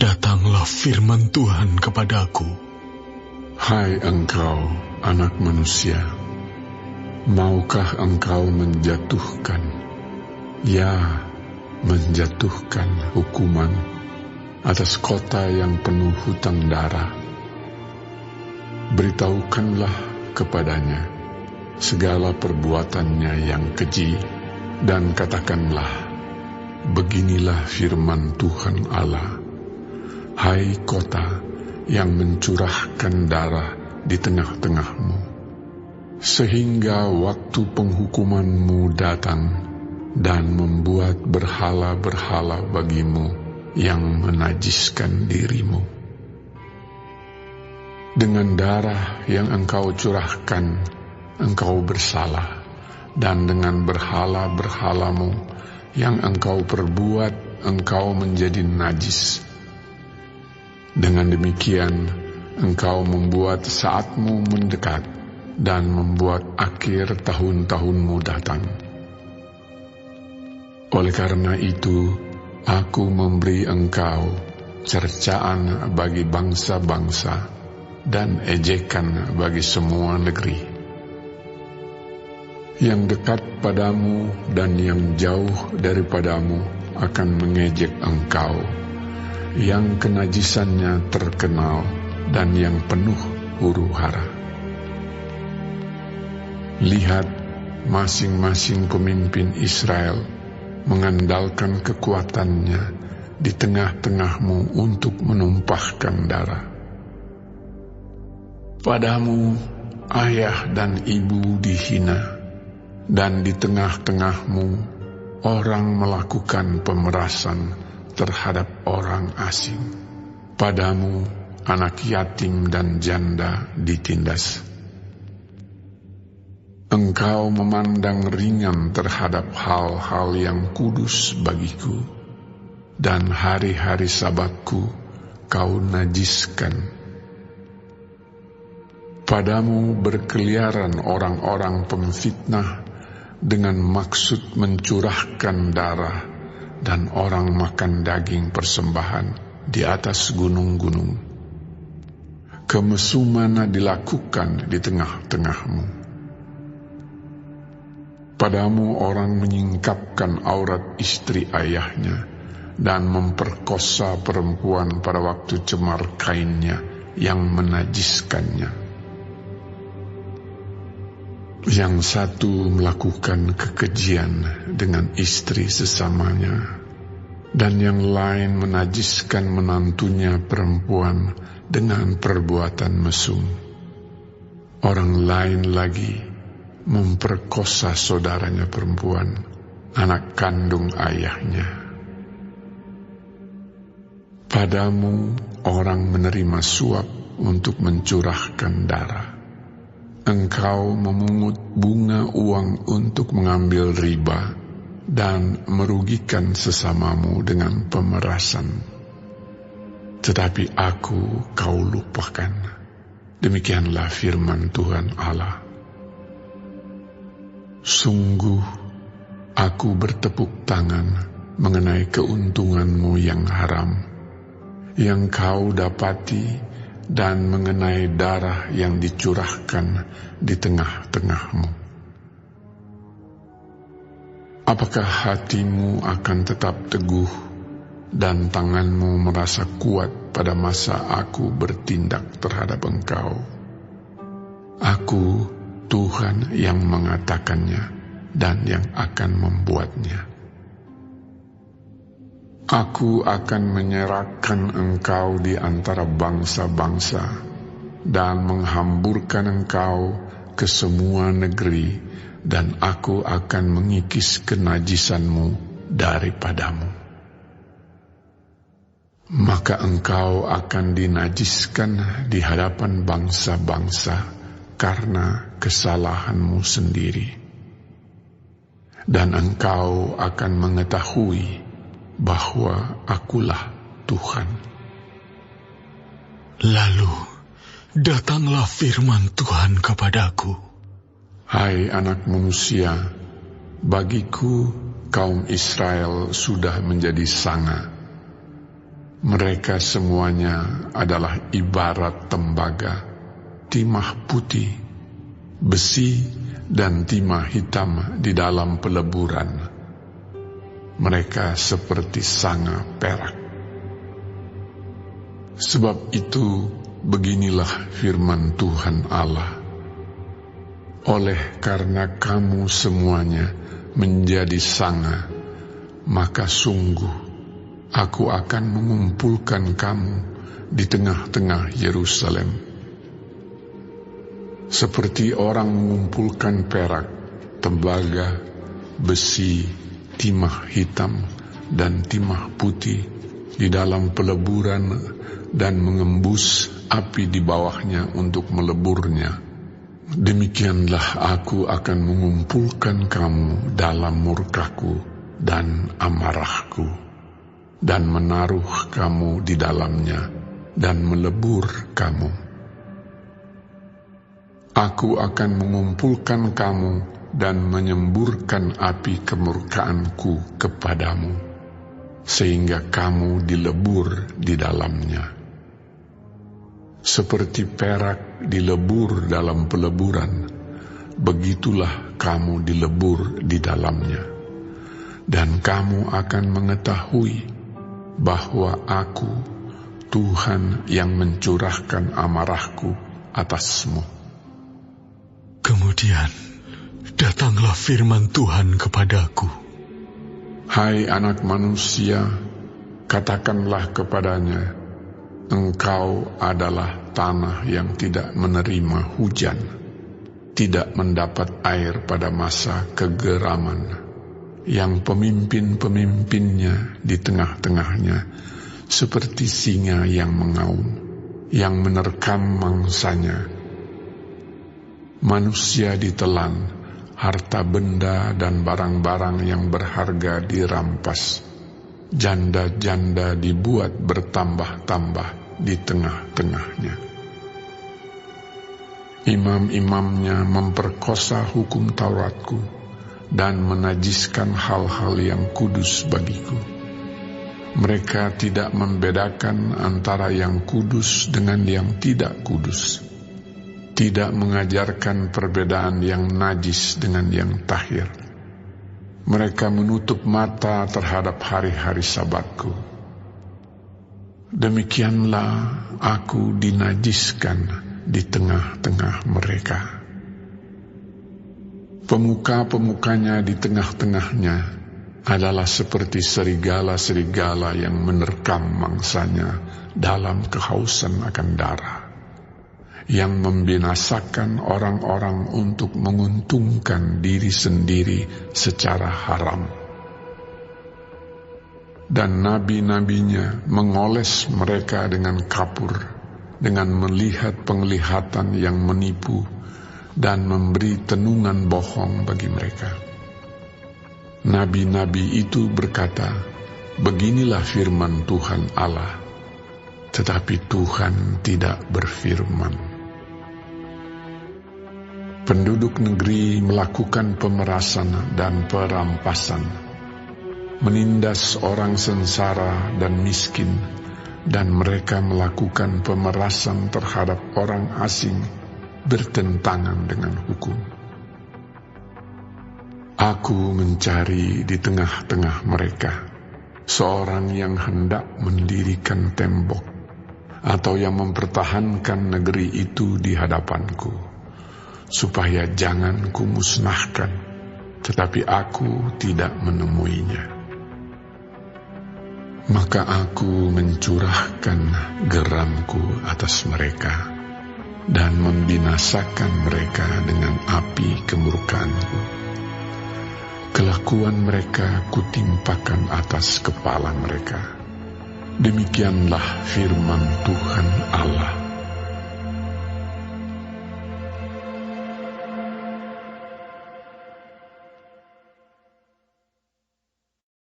datanglah firman Tuhan kepadaku. Hai engkau, anak manusia, maukah engkau menjatuhkan, ya, menjatuhkan hukuman atas kota yang penuh hutang darah? Beritahukanlah kepadanya segala perbuatannya yang keji, dan katakanlah, beginilah firman Tuhan Allah. Hai kota yang mencurahkan darah di tengah-tengahmu, sehingga waktu penghukumanmu datang dan membuat berhala-berhala bagimu yang menajiskan dirimu. Dengan darah yang engkau curahkan, engkau bersalah, dan dengan berhala-berhalamu yang engkau perbuat, engkau menjadi najis. Dengan demikian, engkau membuat saatmu mendekat dan membuat akhir tahun-tahunmu datang. Oleh karena itu, aku memberi engkau cercaan bagi bangsa-bangsa dan ejekan bagi semua negeri. Yang dekat padamu dan yang jauh daripadamu akan mengejek engkau, yang kenajisannya terkenal dan yang penuh huru-hara. Lihat, masing-masing pemimpin Israel mengandalkan kekuatannya di tengah-tengahmu untuk menumpahkan darah. Padamu ayah dan ibu dihina, dan di tengah-tengahmu orang melakukan pemerasan terhadap orang asing. Padamu anak yatim dan janda ditindas. Engkau memandang ringan terhadap hal-hal yang kudus bagiku, dan hari-hari Sabatku kau najiskan. Padamu berkeliaran orang-orang pemfitnah dengan maksud mencurahkan darah, dan orang makan daging persembahan di atas gunung-gunung. Kemesumana dilakukan di tengah-tengahmu. Padamu orang menyingkapkan aurat istri ayahnya dan memperkosa perempuan pada waktu cemar kainnya yang menajiskannya. Yang satu melakukan kekejian dengan istri sesamanya, dan yang lain menajiskan menantunya perempuan dengan perbuatan mesum. Orang lain lagi memperkosa saudaranya perempuan, anak kandung ayahnya. Padamu orang menerima suap untuk mencurahkan darah. Engkau memungut bunga uang untuk mengambil riba dan merugikan sesamamu dengan pemerasan. Tetapi aku kau lupakan. Demikianlah firman Tuhan Allah. Sungguh, aku bertepuk tangan mengenai keuntunganmu yang haram, yang kau dapati, dan mengenai darah yang dicurahkan di tengah-tengahmu. Apakah hatimu akan tetap teguh dan tanganmu merasa kuat pada masa aku bertindak terhadap engkau? Aku, Tuhan yang mengatakannya dan yang akan membuatnya. Aku akan menyerahkan engkau di antara bangsa-bangsa dan menghamburkan engkau ke semua negeri, dan aku akan mengikis kenajisanmu daripadamu. Maka engkau akan dinajiskan di hadapan bangsa-bangsa karena kesalahanmu sendiri. Dan engkau akan mengetahui bahwa akulah Tuhan. Lalu datanglah firman Tuhan kepadaku. Hai anak manusia, bagiku kaum Israel sudah menjadi sanga. Mereka semuanya adalah ibarat tembaga, timah putih, besi, dan timah hitam di dalam peleburan. Mereka seperti sanga perak. Sebab itu, beginilah firman Tuhan Allah. Oleh karena kamu semuanya menjadi sanga, maka sungguh Aku akan mengumpulkan kamu di tengah-tengah Yerusalem. Seperti orang mengumpulkan perak, tembaga, besi, timah hitam, dan timah putih di dalam peleburan dan mengembus api di bawahnya untuk meleburnya. Demikianlah aku akan mengumpulkan kamu dalam murkaku dan amarahku, dan menaruh kamu di dalamnya, dan melebur kamu. Aku akan mengumpulkan kamu dan menyemburkan api kemurkaanku kepadamu, sehingga kamu dilebur di dalamnya. Seperti perak dilebur dalam peleburan, begitulah kamu dilebur di dalamnya. Dan kamu akan mengetahui bahwa Aku, Tuhan yang mencurahkan amarahku atasmu. Kemudian datanglah firman Tuhan kepadaku. Hai anak manusia, katakanlah kepadanya, engkau adalah tanah yang tidak menerima hujan, tidak mendapat air pada masa kegeraman, yang pemimpin-pemimpinnya di tengah-tengahnya seperti singa yang mengaum, yang menerkam mangsanya. Manusia ditelan, harta benda dan barang-barang yang berharga dirampas. Janda-janda dibuat bertambah-tambah di tengah-tengahnya. Imam-imamnya memperkosa hukum Tauratku dan menajiskan hal-hal yang kudus bagiku. Mereka tidak membedakan antara yang kudus dengan yang tidak kudus, tidak mengajarkan perbedaan yang najis dengan yang tahir. Mereka menutup mata terhadap hari-hari Sabatku. Demikianlah aku dinajiskan di tengah-tengah mereka. Pemuka-pemukanya di tengah-tengahnya adalah seperti serigala-serigala yang menerkam mangsanya dalam kehausan akan darah, yang membinasakan orang-orang untuk menguntungkan diri sendiri secara haram. Dan nabi-nabinya mengoles mereka dengan kapur, dengan melihat penglihatan yang menipu, dan memberi tenungan bohong bagi mereka. Nabi-nabi itu berkata, beginilah firman Tuhan Allah, tetapi Tuhan tidak berfirman. Penduduk negeri melakukan pemerasan dan perampasan, menindas orang sengsara dan miskin, dan mereka melakukan pemerasan terhadap orang asing bertentangan dengan hukum. Aku mencari di tengah-tengah mereka seorang yang hendak mendirikan tembok atau yang mempertahankan negeri itu di hadapanku, supaya jangan kumusnahkan, tetapi aku tidak menemuinya. Maka aku mencurahkan geramku atas mereka dan membinasakan mereka dengan api kemurkaanku. Kelakuan mereka kutimpakan atas kepala mereka. Demikianlah firman Tuhan Allah.